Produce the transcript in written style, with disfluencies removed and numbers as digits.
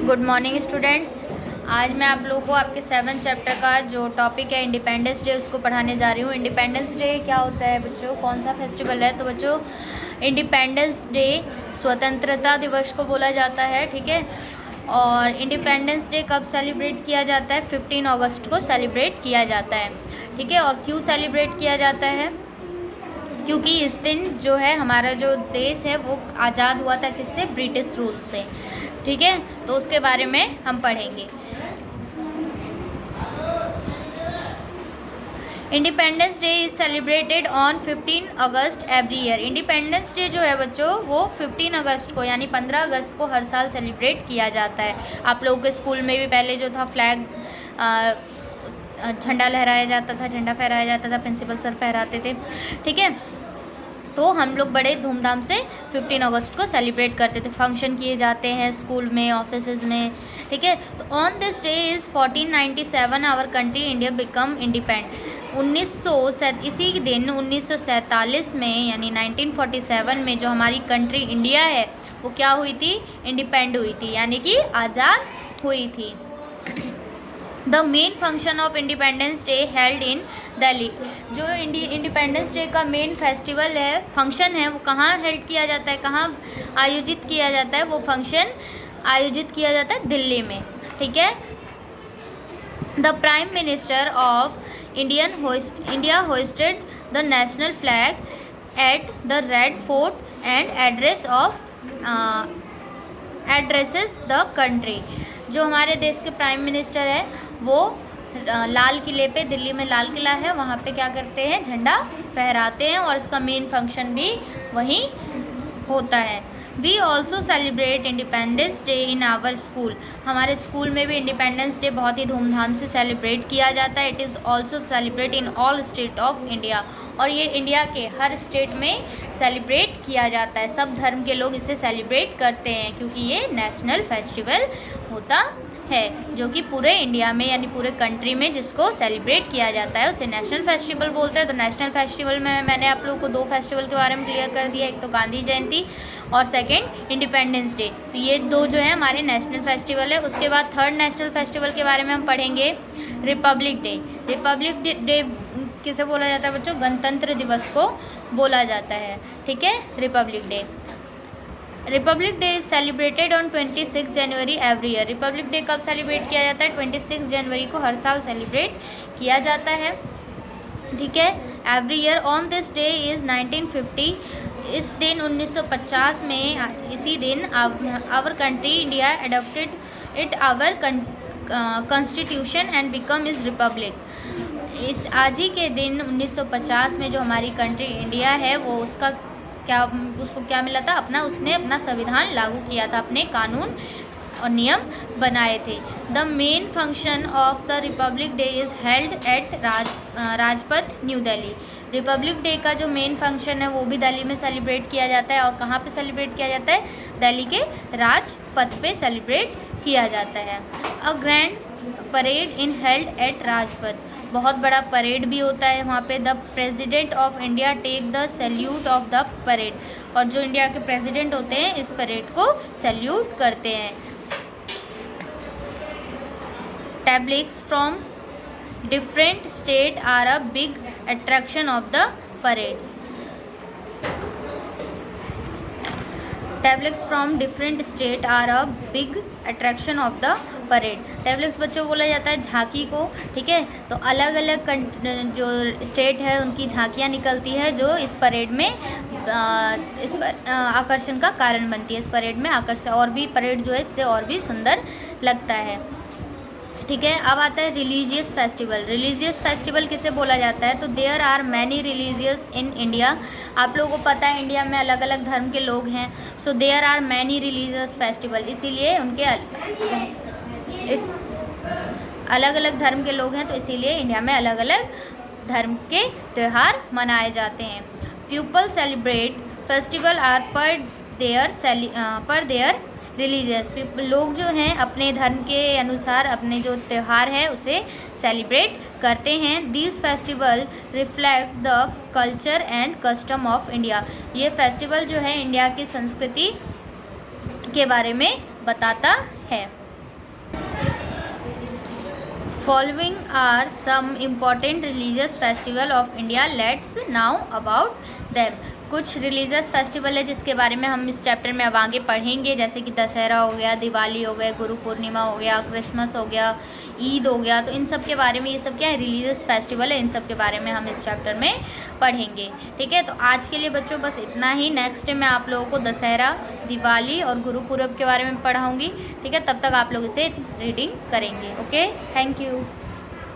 Good morning students. आज मैं आप लोगों को आपके 7th चैप्टर का जो टॉपिक है इंडिपेंडेंस डे उसको पढ़ाने जा रही हूँ। इंडिपेंडेंस डे क्या होता है बच्चों, कौन सा फेस्टिवल है? तो बच्चों इंडिपेंडेंस डे स्वतंत्रता दिवस को बोला जाता है, ठीक है। और इंडिपेंडेंस डे कब सेलिब्रेट किया जाता है? 15 अगस्त को सेलिब्रेट किया जाता है, ठीक है। और क्यों सेलिब्रेट किया जाता है? क्योंकि इस दिन जो है हमारा जो देश है वो आज़ाद हुआ था, किससे? ब्रिटिश रूल से, ठीक है। तो उसके बारे में हम पढ़ेंगे। Independence day is celebrated on 15 August every year. Independence day जो है बच्चों वो 15 अगस्त को यानी 15 अगस्त को हर साल सेलिब्रेट किया जाता है। आप लोगों के स्कूल में भी पहले जो था फ्लैग झंडा लहराया जाता था, झंडा फहराया जाता था, प्रिंसिपल सर फहराते थे, ठीक है। तो हम लोग बड़े धूमधाम से 15 अगस्त को सेलिब्रेट करते थे, फंक्शन किए जाते हैं स्कूल में, ऑफिसेज में, ठीक है। तो on this day is 1497 our country India become independent. इसी दिन 1947 में यानी 1947 में जो हमारी कंट्री इंडिया है वो क्या हुई थी? इंडिपेंड हुई थी, यानी कि आज़ाद हुई थी। The main function of independence day held in Delhi. जो इंडिपेंडेंस डे का मेन फेस्टिवल है, फंक्शन है, वो कहाँ हेल्ड किया जाता है, कहाँ आयोजित किया जाता है? वो फंक्शन आयोजित किया जाता है दिल्ली में, ठीक है। The prime minister of India hosted the national flag at the red fort and addresses the country. जो हमारे देश के प्राइम मिनिस्टर है वो लाल किले पे, दिल्ली में लाल किला है, वहाँ पे क्या करते हैं? झंडा फहराते हैं और इसका मेन फंक्शन भी वहीं होता है। We also celebrate Independence Day in our school. हमारे स्कूल में भी इंडिपेंडेंस डे बहुत ही धूमधाम से सेलिब्रेट किया जाता है। It is also celebrate in all state of India. और ये इंडिया के हर स्टेट में सेलिब्रेट किया जाता है। सब धर्म के लोग इसे सेलिब्रेट करते हैं क्योंकि ये नेशनल फेस्टिवल होता है, जो कि पूरे इंडिया में यानी पूरे कंट्री में जिसको सेलिब्रेट किया जाता है उसे नेशनल फेस्टिवल बोलते हैं। तो नेशनल फेस्टिवल में मैंने आप लोगों को 2 फेस्टिवल के बारे में क्लियर कर दिया, एक तो गांधी जयंती और सेकंड इंडिपेंडेंस डे। तो ये 2 जो है हमारे नेशनल फेस्टिवल है। उसके बाद थर्ड नेशनल फेस्टिवल के बारे में हम पढ़ेंगे रिपब्लिक डे। रिपब्लिक डे किसे बोला जाता है बच्चों? गणतंत्र दिवस को बोला जाता है, ठीक है। Republic day is celebrated on 26 January every year. Republic day कब सेलिब्रेट किया जाता है? 26 जनवरी को हर साल सेलिब्रेट किया जाता है, ठीक है। Every year on this day is 1950। इस दिन 1950 में इसी दिन our country India adopted it our constitution and become is republic. इस आज ही के दिन 1950 में जो हमारी कंट्री इंडिया है वो उसको क्या मिला था? उसने अपना संविधान लागू किया था, अपने कानून और नियम बनाए थे। The main function of the Republic day is held at Rajpath new Delhi. Republic day का जो मेन फंक्शन है वो भी दिल्ली में सेलिब्रेट किया जाता है। और कहाँ पे सेलिब्रेट किया जाता है? दिल्ली के राजपथ पे सेलिब्रेट किया जाता है। A grand parade in held at Rajpath. बहुत बड़ा परेड भी होता है वहाँ पे। The President of India take the salute of the parade. और जो इंडिया के प्रेसिडेंट होते हैं इस परेड को सैल्यूट करते हैं। Tableaux from different state are a big attraction of the parade. Tableaux from different state are a big attraction of the parade. Tableaux बच्चों बोला जाता है झांकी को, ठीक है। तो अलग अलग जो स्टेट है उनकी झांकियाँ निकलती है जो इस परेड में आकर्षण का कारण बनती है। इस परेड में आकर्षण और भी परेड जो है इससे और भी सुंदर लगता है, ठीक है। अब आता है रिलीजियस फेस्टिवल। रिलीजियस फेस्टिवल किसे बोला जाता है? तो there are many religious in India. आप लोगों को पता है इंडिया में अलग अलग धर्म के लोग हैं। So there are many religious festival, इसीलिए उनके अलग अलग धर्म के लोग हैं तो इसीलिए इंडिया में अलग अलग धर्म के त्यौहार मनाए जाते हैं। पीपल सेलिब्रेट फेस्टिवल आर पर देयर रिलीजियस। लोग जो हैं अपने धर्म के अनुसार अपने जो त्यौहार है उसे सेलिब्रेट करते हैं। These festival reflect the culture and custom of India. ये फेस्टिवल जो है इंडिया की संस्कृति के बारे में बताता है। Following are some important religious festival of India, let's now about them. कुछ रिलीजियस फेस्टिवल है जिसके बारे में हम इस चैप्टर में अब आगे पढ़ेंगे, जैसे कि दशहरा हो गया, दिवाली हो गया, गुरु पूर्णिमा हो गया, क्रिसमस हो गया, ईद हो गया। तो इन सब के बारे में, ये सब क्या है, रिलीजियस फेस्टिवल है, इन सब के बारे में हम इस चैप्टर में पढ़ेंगे। ठीक है, तो आज के लिए बच्चों बस इतना ही। नेक्स्ट मैं आप लोगों को दशहरा, दिवाली और गुरु पूरब के बारे में पढ़ाऊँगी। ठीक है, तब तक आप लोग इसे रीडिंग करेंगे। Okay, thank you.